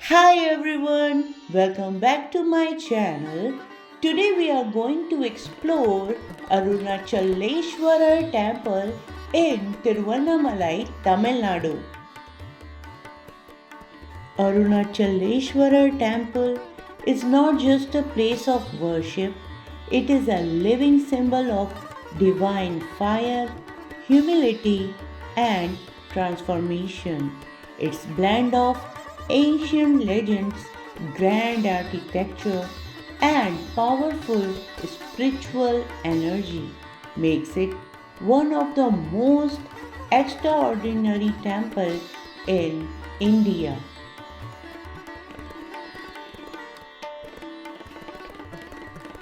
Hi everyone, welcome back to my channel. Today we are going to explore Arunachaleshwara temple in Tiruvannamalai, Tamil Nadu. Arunachaleshwara temple is not just a place of worship, it is a living symbol of divine fire, humility, and transformation. Its blend of ancient legends, grand architecture, and powerful spiritual energy makes it one of the most extraordinary temples in India.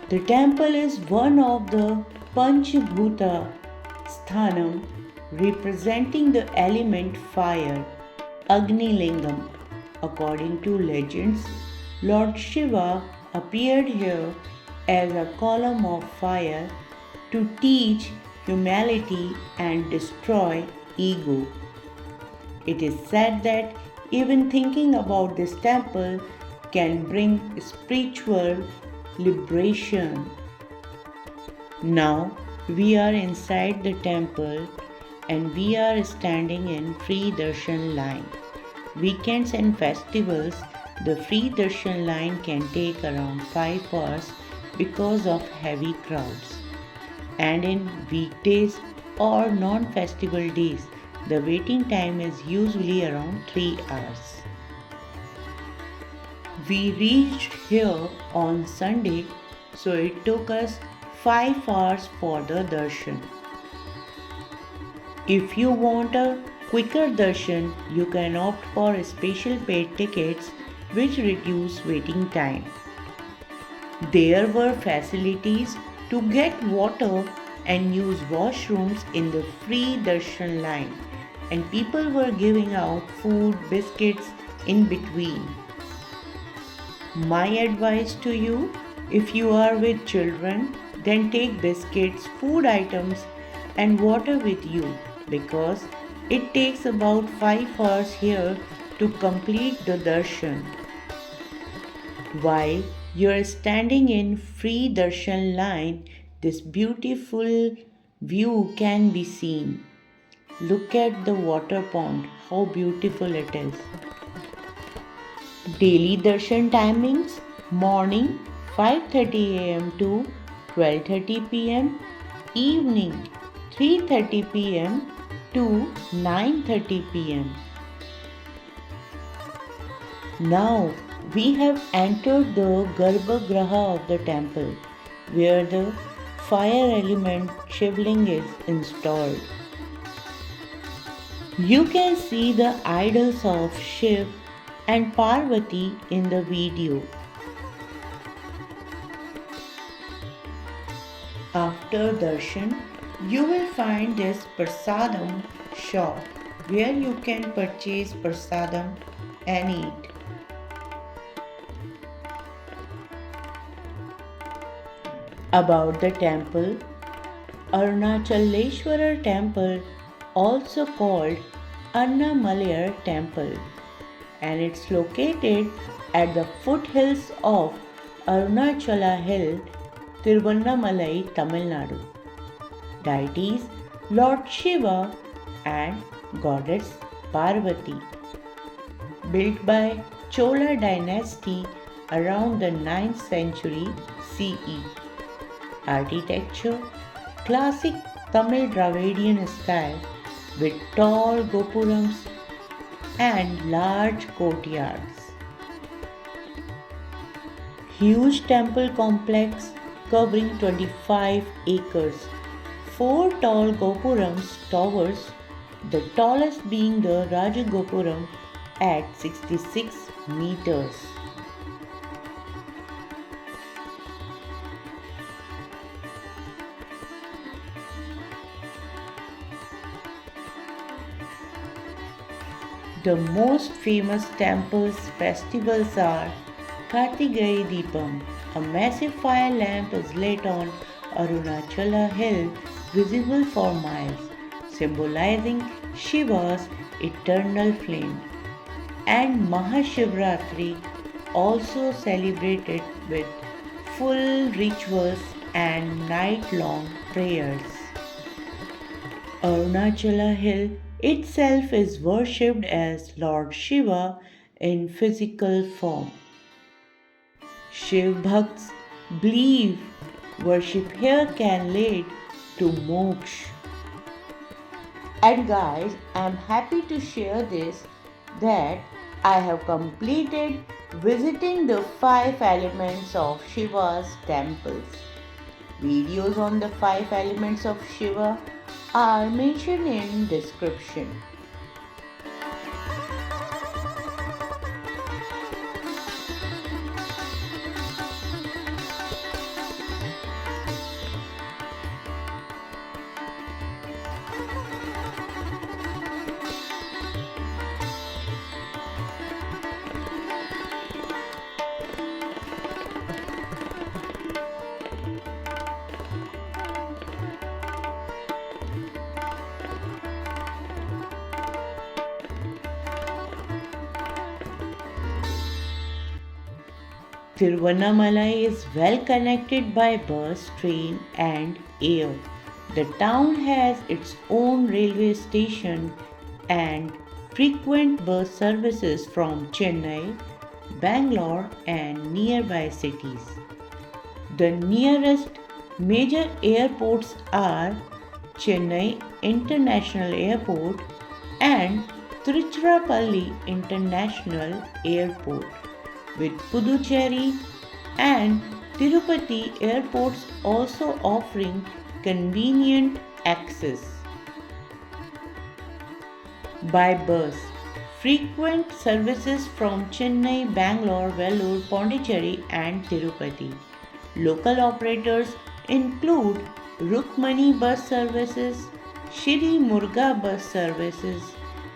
The temple is one of the Panchabhuta Sthanam representing the element fire, Agni Lingam. According to legends, Lord Shiva appeared here as a column of fire to teach humility and destroy ego. It is said that even thinking about this temple can bring spiritual liberation. Now we are inside the temple and we are standing in free darshan line. Weekends and festivals, the free darshan line can take around 5 hours because of heavy crowds. And in weekdays or non-festival days, the waiting time is usually around 3 hours. We reached here on Sunday, so it took us 5 hours for the darshan. If you want a quicker darshan, you can opt for special paid tickets which reduce waiting time. There were facilities to get water and use washrooms in the free darshan line, and people were giving out food, biscuits in between. My advice to you, if you are with children, then take biscuits, food items, and water with you because it takes about 5 hours here to complete the darshan. While you are standing in free darshan line, this beautiful view can be seen. Look at the water pond, how beautiful it is. Daily darshan timings morning 5:30 am to 12:30 pm, evening 3:30 pm to 9:30 pm. Now we have entered the Garbhagriha of the temple where the fire element Shivling is installed. You can see the idols of Shiv and Parvati in the video. After darshan, you will find this prasadam shop where you can purchase prasadam and eat. About the temple, Arunachaleshwara temple, also called Annamalayar temple, and it's located at the foothills of Arunachala Hill, Tiruvannamalai, Tamil Nadu. Deities Lord Shiva and Goddess Parvati. Built by Chola dynasty around the 9th century CE. Architecture classic Tamil Dravidian style with tall gopurams and large courtyards. Huge temple complex covering 25 acres. 4 tall gopurams towers, the tallest being the Rajagopuram at 66 meters. The most famous temples festivals are Kartigai Deepam. A massive fire lamp is lit on Arunachala Hill, visible for miles, symbolizing Shiva's eternal flame. and Mahashivratri also celebrated with full rituals and night-long prayers. Arunachala Hill itself is worshipped as Lord Shiva in physical form. Shiv Bhakts believe worship here can lead to moksha. And guys, I'm happy to share this that I have completed visiting the 5 elements of Shiva's temples. Videos on the 5 elements of Shiva are mentioned in description. Tiruvannamalai is well connected by bus, train, and air. The town has its own railway station and frequent bus services from Chennai, Bangalore, and nearby cities. The nearest major airports are Chennai International Airport and Tiruchirappalli International Airport, with Puducherry and Tirupati airports also offering convenient access. By bus, frequent services from Chennai, Bangalore, Vellore, Pondicherry, and Tirupati. Local operators include Rukmani bus services, Shri Murga bus services,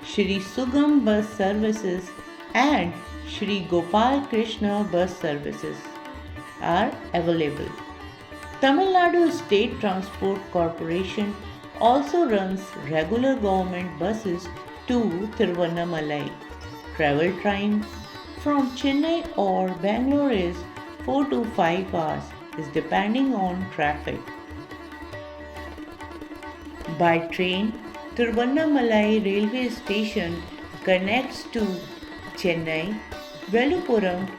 Shri Sugam bus services, and Shri Gopal Krishna bus services are available. Tamil Nadu State Transport Corporation also runs regular government buses to Tiruvannamalai. Travel time from Chennai or Bangalore is 4 to 5 hours, is depending on traffic. By train, Tiruvannamalai railway station connects to Chennai, Vellupuram,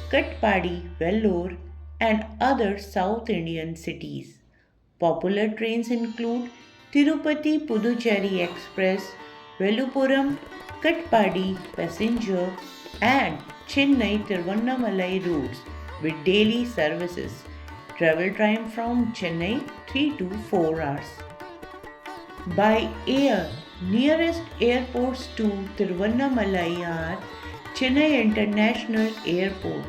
Katpadi, Vellore, and other South Indian cities. Popular trains include Tirupati Puducherry Express, Vellupuram, Katpadi passenger, and Chennai Tiruvannamalai routes with daily services. Travel time from Chennai 3 to 4 hours. By air, nearest airports to Tiruvannamalai are Chennai International Airport,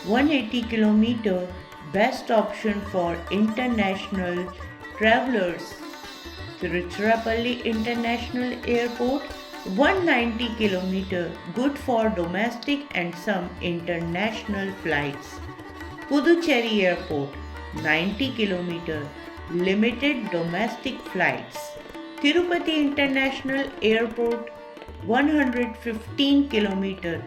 180 km, best option for international travelers. Tiruchirappalli International Airport, 190 km, good for domestic and some international flights. Puducherry Airport, 90 km, limited domestic flights. Tirupati International Airport, 115 km.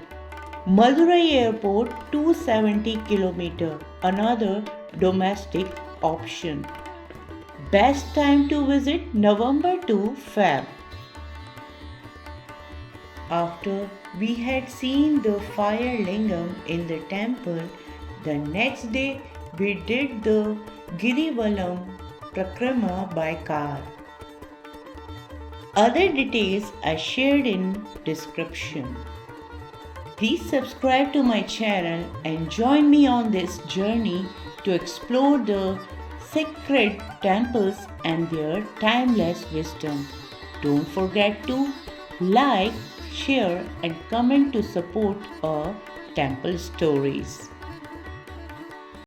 Madurai Airport, 270 km, another domestic option. Best time to visit November to Feb. After we had seen the fire lingam in the temple, the next day we did the Girivalam Prakrama by car. Other details are shared in description. Please subscribe to my channel and join me on this journey to explore the sacred temples and their timeless wisdom. Don't forget to like, share, and comment to support our temple stories.